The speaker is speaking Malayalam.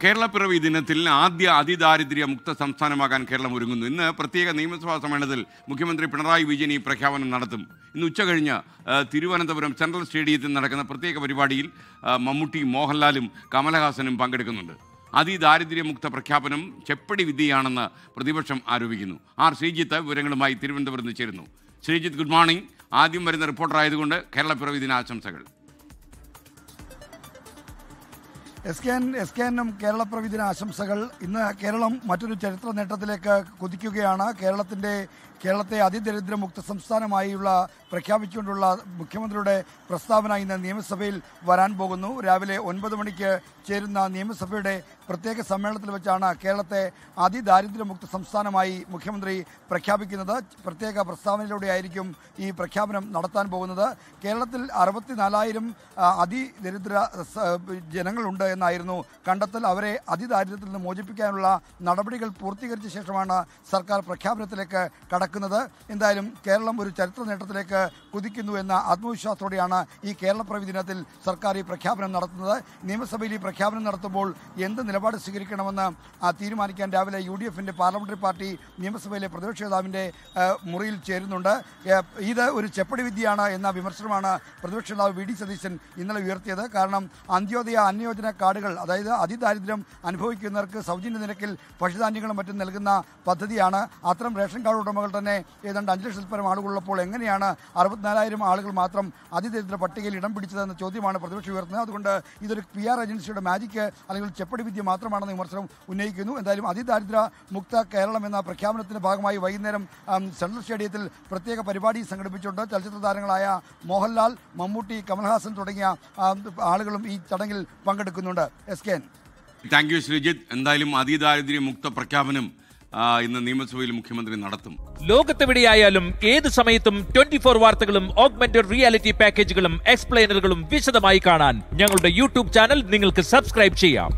കേരളപ്പിറവി ദിനത്തിൽ ആദ്യ അതിദാരിദ്ര്യ മുക്ത സംസ്ഥാനമാകാൻ കേരളം ഒരുങ്ങുന്നു. ഇന്ന് പ്രത്യേക നിയമസഭാ സമ്മേളനത്തിൽ മുഖ്യമന്ത്രി പിണറായി വിജയൻ ഈ പ്രഖ്യാപനം നടത്തും. ഇന്ന് ഉച്ചകഴിഞ്ഞ് തിരുവനന്തപുരം സെൻട്രൽ സ്റ്റേഡിയത്തിൽ നടക്കുന്ന പ്രത്യേക പരിപാടിയിൽ മമ്മൂട്ടിയും മോഹൻലാലും കമലഹാസനും പങ്കെടുക്കുന്നുണ്ട്. അതിദാരിദ്ര്യമുക്ത പ്രഖ്യാപനം ചെപ്പടി വിദ്യയാണെന്ന് പ്രതിപക്ഷം ആരോപിക്കുന്നു. ആർ ശ്രീജിത്ത് വിവരങ്ങളുമായി തിരുവനന്തപുരത്ത് ചേരുന്നു. Sreejith, good morning. ആദ്യം വരുന്ന റിപ്പോർട്ടറായതുകൊണ്ട് കേരളപ്പിറവി ദിനാശംസകൾ. എസ് കെ എന്നും കേരളപ്പിറവി ദിന ആശംസകൾ. ഇന്ന് കേരളം മറ്റൊരു ചരിത്ര നേട്ടത്തിലേക്ക് കുതിക്കുകയാണ്. കേരളത്തെ അതിദരിദ്രമുക്ത സംസ്ഥാനമായുള്ള പ്രഖ്യാപിച്ചുകൊണ്ടുള്ള മുഖ്യമന്ത്രിയുടെ പ്രസ്താവന ഇന്ന് നിയമസഭയിൽ വരാൻ പോകുന്നു. രാവിലെ 9 മണിക്ക് ചേരുന്ന നിയമസഭയുടെ പ്രത്യേക സമ്മേളനത്തിൽ വെച്ചാണ് കേരളത്തെ അതിദാരിദ്ര്യമുക്ത സംസ്ഥാനമായി മുഖ്യമന്ത്രി പ്രഖ്യാപിക്കുന്നത്. പ്രത്യേക പ്രസ്താവനയിലൂടെയായിരിക്കും ഈ പ്രഖ്യാപനം നടത്താൻ പോകുന്നത്. കേരളത്തിൽ 64,000 അതിദരിദ്ര ജനങ്ങളുണ്ട് എന്നായിരുന്നു കണ്ടെത്തൽ. അവരെ അതിദാരിദ്ര്യത്തിൽ നിന്ന് മോചിപ്പിക്കാനുള്ള നടപടികൾ പൂർത്തീകരിച്ച ശേഷമാണ് സർക്കാർ പ്രഖ്യാപനത്തിലേക്ക് കടക്കുന്നത്. എന്തായാലും കേരളം ഒരു ചരിത്ര നേട്ടത്തിലേക്ക് കുതിക്കുന്നു എന്ന ആത്മവിശ്വാസത്തോടെയാണ് ഈ കേരളപ്പിറവി ദിനത്തിൽ സർക്കാർ ഈ പ്രഖ്യാപനം നടത്തുന്നത്. നിയമസഭയിൽ ഈ പ്രഖ്യാപനം നടത്തുമ്പോൾ എന്ത് നിലപാട് സ്വീകരിക്കണമെന്ന് തീരുമാനിക്കാൻ രാവിലെ UDFന്റെ പാർലമെന്ററി പാർട്ടി നിയമസഭയിലെ പ്രതിപക്ഷ നേതാവിൻ്റെ മുറിയിൽ ചേരുന്നുണ്ട്. ഇത് ഒരു ചെപ്പടി വിദ്യയാണ് എന്ന വിമർശനമാണ് പ്രതിപക്ഷ നേതാവ് VD സതീശൻ ഇന്നലെ ഉയർത്തിയത്. കാരണം അന്ത്യോദയ അന്നയോജന കാർഡുകൾ, അതായത് അതിദാരിദ്ര്യം അനുഭവിക്കുന്നവർക്ക് സൗജന്യ നിരക്കിൽ ഭക്ഷ്യധാന്യങ്ങളും മറ്റും നൽകുന്ന പദ്ധതിയാണ്. അത്തരം റേഷൻ കാർഡ് ഉടമകൾ തന്നെ ഏതാണ്ട് 5 ലക്ഷത്തിൽ പരം ആളുകളുള്ളപ്പോൾ എങ്ങനെയാണ് 64,000 ആളുകൾ മാത്രം അതിദരിദ്ര പട്ടികയിൽ ഇടം പിടിച്ചതെന്ന ചോദ്യമാണ് പ്രതിപക്ഷം ഉയർത്തുന്നത്. അതുകൊണ്ട് ഇതൊരു PR ഏജൻസിയുടെ മാജിക്ക് അല്ലെങ്കിൽ ചെപ്പടി വിദ്യ മാത്രമാണെന്ന് വിമർശനം ഉന്നയിക്കുന്നു. എന്തായാലും അതിദാരിദ്ര്യ മുക്ത കേരളം എന്ന പ്രഖ്യാപനത്തിന്റെ ഭാഗമായി വൈകുന്നേരം സെൻട്രൽ സ്റ്റേഡിയത്തിൽ പ്രത്യേക പരിപാടി സംഘടിപ്പിച്ചുകൊണ്ട് ചലച്ചിത്ര താരങ്ങളായ മോഹൻലാൽ, മമ്മൂട്ടി, കമൽഹാസൻ തുടങ്ങിയ ആളുകളും ഈ ചടങ്ങിൽ പങ്കെടുക്കുന്നുണ്ട്. SK. Thank you Sreejith. എന്തായാലും അതിദാരിദ്ര്യമുക്ത പ്രഖ്യാപനം ഇന്ന് നിയമസഭയിൽ മുഖ്യമന്ത്രി നടത്തും. ലോകത്തെവിടെയായാലും ഏത് സമയത്തും 24 വാർത്തകളും ഓഗ്മെന്റഡ് റിയാലിറ്റി പാക്കേജുകളും എക്സ്പ്ലെയിനറുകളും വിശദമായി കാണാൻ ഞങ്ങളുടെ YouTube ചാനൽ നിങ്ങൾക്ക് സബ്സ്ക്രൈബ് ചെയ്യാം.